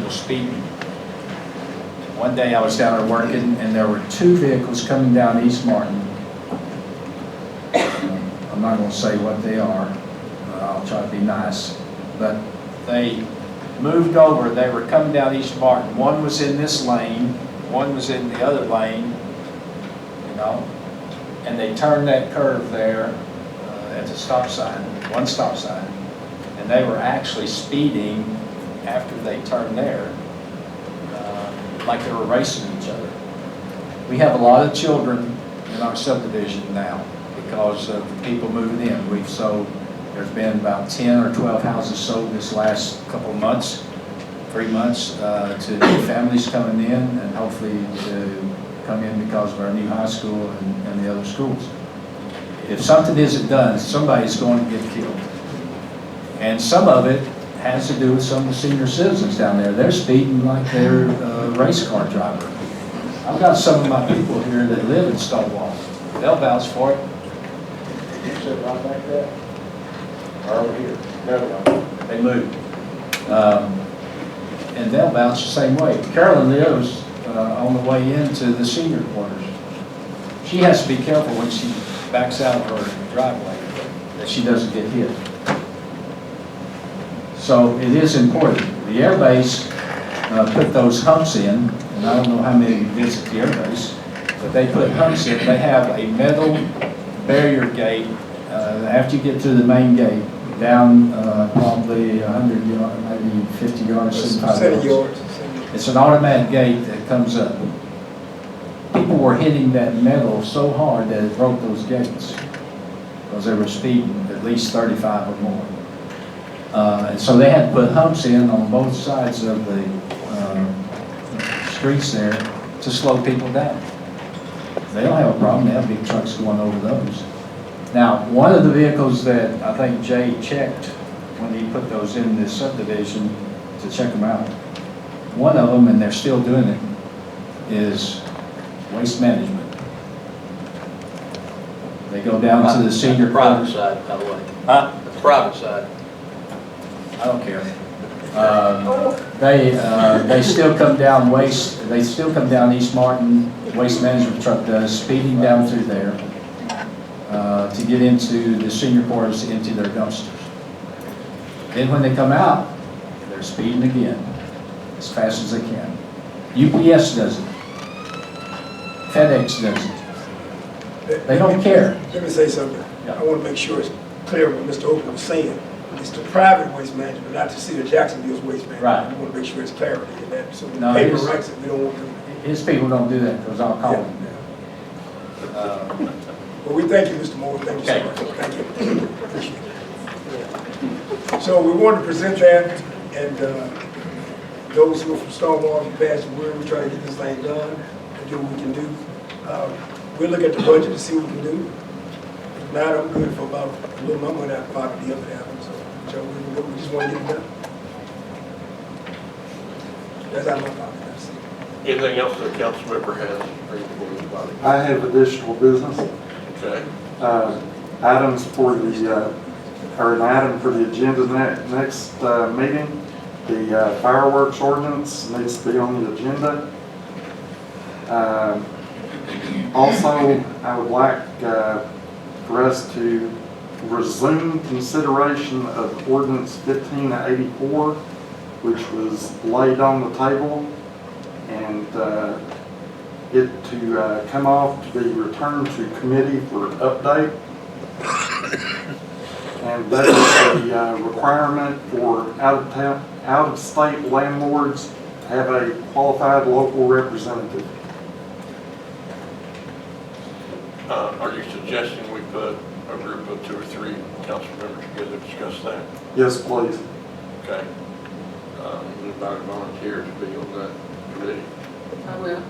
vehicles speeding. One day I was down there working, and there were 2 vehicles coming down East Martin. I'm not going to say what they are. I'll try to be nice. But they moved over. They were coming down East Martin. One was in this lane, one was in the other lane, you know, and they turned that curve there at the stop sign, one stop sign, and they were actually speeding after they turned there, like they were racing each other. We have a lot of children in our subdivision now because of people moving in. There's been about 10 or 12 houses sold this last couple of months, 3 months, to new families coming in, and hopefully to come in because of our new high school and the other schools. If something isn't done, somebody's going to get killed. And some of it has to do with some of the senior citizens down there. They're speeding like they're a race car driver. I've got some of my people here that live in Stonewall. They'll vouch for it. You sit right back there. Or over here. No. They moved. And they'll vouch the same way. Carolyn lives on the way into the senior quarters. She has to be careful when she backs out of her driveway that she doesn't get hit. So it is important. The air base put those humps in, and I don't know how many visit the air base, but they put humps in. They have a metal barrier gate after you get to the main gate, down probably 100 yards, maybe 50 yards, 75 yards. It's an automatic gate that comes up. People were hitting that metal so hard that it broke those gates because they were speeding at least 35 or more. And so they had to put humps in on both sides of the streets there to slow people down. They don't have a problem. They have big trucks going over those. Now, one of the vehicles that I think Jay checked when he put those in this subdivision to check them out, one of them, and they're still doing it, is waste management. They go down to the senior private side, by the way. Huh? The private side. I don't care. They still come down they still come down East Martin, waste management truck does, speeding down through there to get into the senior quarters to empty their dumpsters. Then when they come out, they're speeding again, as fast as they can. UPS does it. FedEx does it. They don't care. Let me say something. Yeah. I want to make sure it's clear what Mr. Oakley was saying. It's the private waste management, not to see the Jacksonville's waste management. Right. I want to make sure it's clarity in that. So the No, paper writes it, we don't want to. His people don't do that because I'll call Yeah. them. Well, we thank you, Mr. Moore. Thank you so Okay. much. Thank you. Appreciate it. So we wanted to present that, and those who are from Stonewall, you pass the word, we try to get this thing done and do what we can do. We'll look at the budget to see what we can do. If not, I'm good for about a little number and that probably the other half. So we just want to get it done. That's out of my pocket. That's it. Anything else that a council member has for anybody? I have additional business. Okay. Items for the, or an item for the agenda next meeting. The fireworks ordinance needs to be on the agenda. Also, I would like for us to resume consideration of ordinance 1584, which was laid on the table, and it to come off to be returned to committee for update. And that is a requirement for out-of-state landlords to have a qualified local representative. Are you suggesting we put a group of 2 or 3 council members together to discuss that? Yes, please. Okay. Anybody volunteer to be on that committee? I will.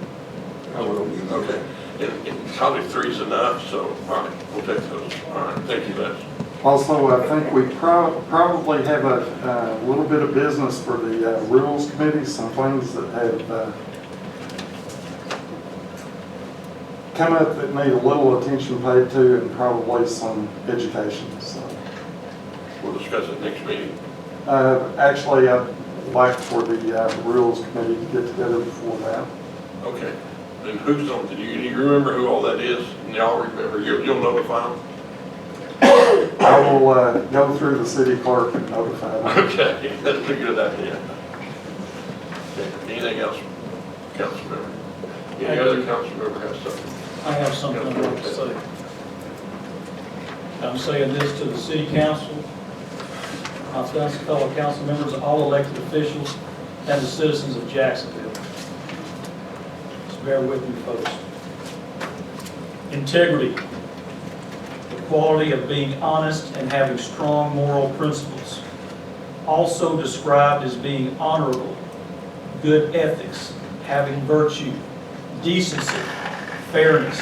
I will. Okay. And probably 3's enough, so all right, we'll take those. All right, thank you, Les. Also, I think we probably have a little bit of business for the Rules Committee, some things that have come up that need a little attention paid to, and probably some education. So, We'll discuss it next meeting. actually, I'd like for the Rules Committee to get together before that. Okay. And who's on, do you remember who all that is? And y'all remember, you'll notify them? I will go through the city clerk and notify them. Okay, that's a good idea. Okay. Anything else, council member? Any other council member has something? I have something I'd like to say. I'm saying this to the city council, my fellow council members, all elected officials, and the citizens of Jacksonville. Just bear with me, folks. Integrity, the quality of being honest and having strong moral principles, also described as being honorable, good ethics, having virtue, decency, fairness,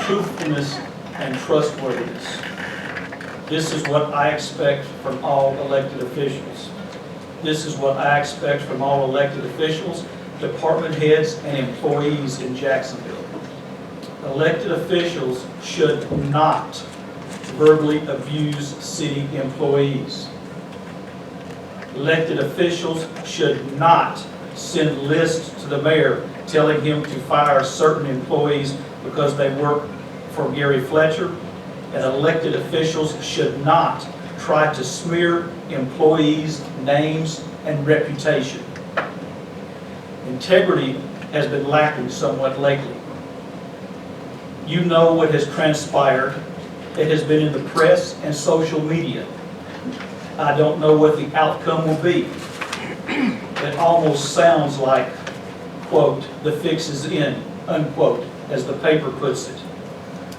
truthfulness, and trustworthiness. This is what I expect from all elected officials. This is what I expect from all elected officials, department heads, and employees in Jacksonville. Elected officials should not verbally abuse city employees. Elected officials should not send lists to the mayor telling him to fire certain employees because they work for Gary Fletcher, and elected officials should not try to smear employees' names and reputation. Integrity has been lacking somewhat lately. You know what has transpired. It has been in the press and social media. I don't know what the outcome will be. It almost sounds like, quote, the fix is in, unquote, as the paper puts it.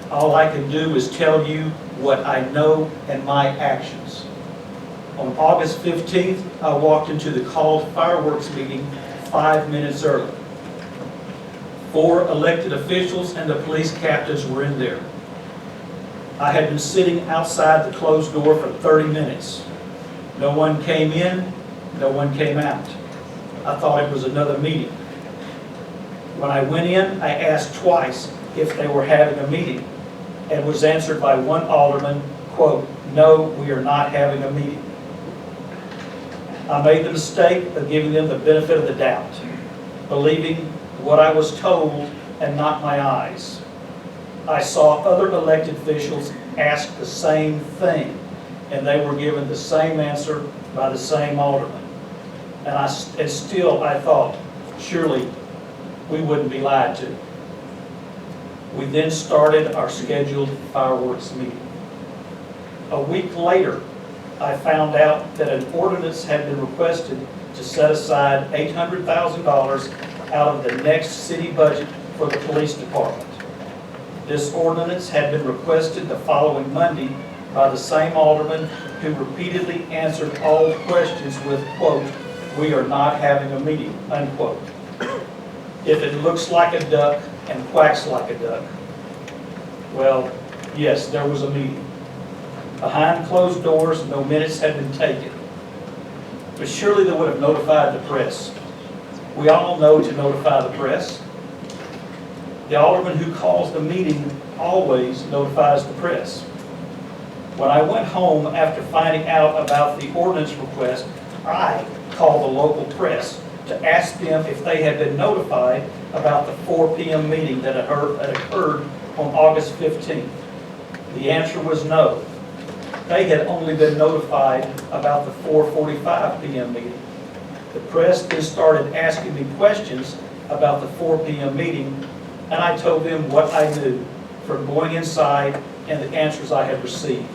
All I can do is tell you what I know and my actions. On August 15th, I walked into the called fireworks meeting 5 minutes early. 4 elected officials and the police captains were in there. I had been sitting outside the closed door for 30 minutes. No one came in, no one came out. I thought it was another meeting. When I went in, I asked twice if they were having a meeting, and was answered by one alderman, quote, "No, we are not having a meeting." I made the mistake of giving them the benefit of the doubt, believing what I was told and not my eyes. I saw other elected officials ask the same thing, and they were given the same answer by the same alderman. And still I thought, surely we wouldn't be lied to. We then started our scheduled fireworks meeting. A week later, I found out that an ordinance had been requested to set aside $800,000 out of the next city budget for the police department. This ordinance had been requested the following Monday by the same alderman who repeatedly answered all questions with, quote, "We are not having a meeting," unquote. If it looks like a duck and quacks like a duck, well, yes, there was a meeting. Behind closed doors, no minutes had been taken. But surely they would have notified the press. We all know to notify the press. The alderman who calls the meeting always notifies the press. When I went home after finding out about the ordinance request, I called the local press to ask them if they had been notified about the 4 p.m. meeting that had occurred on August 15th. The answer was no. They had only been notified about the 4:45 p.m. meeting. The press then started asking me questions about the 4 p.m. meeting, and I told them what I knew from going inside and the answers I had received.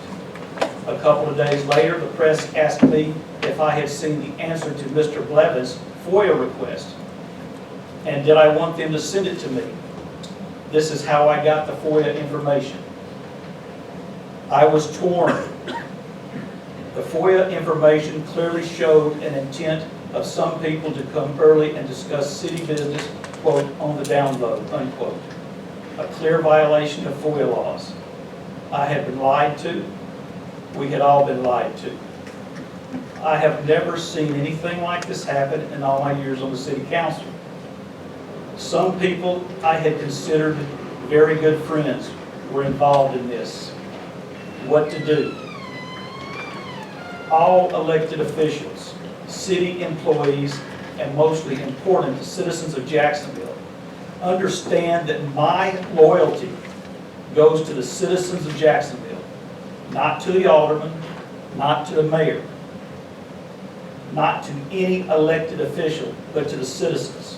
A couple of days later, the press asked me if I had seen the answer to Mr. Blevin's FOIA request, and did I want them to send it to me. This is how I got the FOIA information. I was torn. The FOIA information clearly showed an intent of some people to come early and discuss city business, quote, on the download, unquote. A clear violation of FOIA laws. I had been lied to. We had all been lied to. I have never seen anything like this happen in all my years on the city council. Some people I had considered very good friends were involved in this. What to do? All elected officials, city employees, and mostly important to citizens of Jacksonville, understand that my loyalty goes to the citizens of Jacksonville, not to the alderman, not to the mayor, not to any elected official, but to the citizens.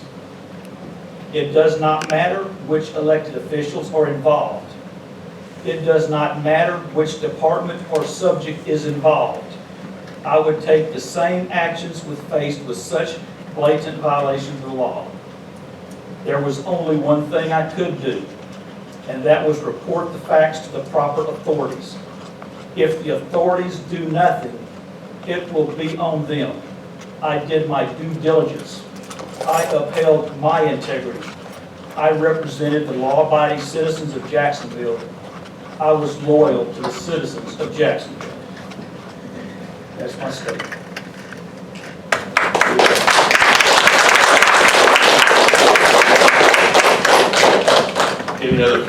It does not matter which elected officials are involved. It does not matter which department or subject is involved. I would take the same actions with faced with such blatant violations of the law. There was only one thing I could do, and that was report the facts to the proper authorities. If the authorities do nothing, it will be on them. I did my due diligence. I upheld my integrity. I represented the law-abiding citizens of Jacksonville. I was loyal to the citizens of Jacksonville. That's my statement. Any other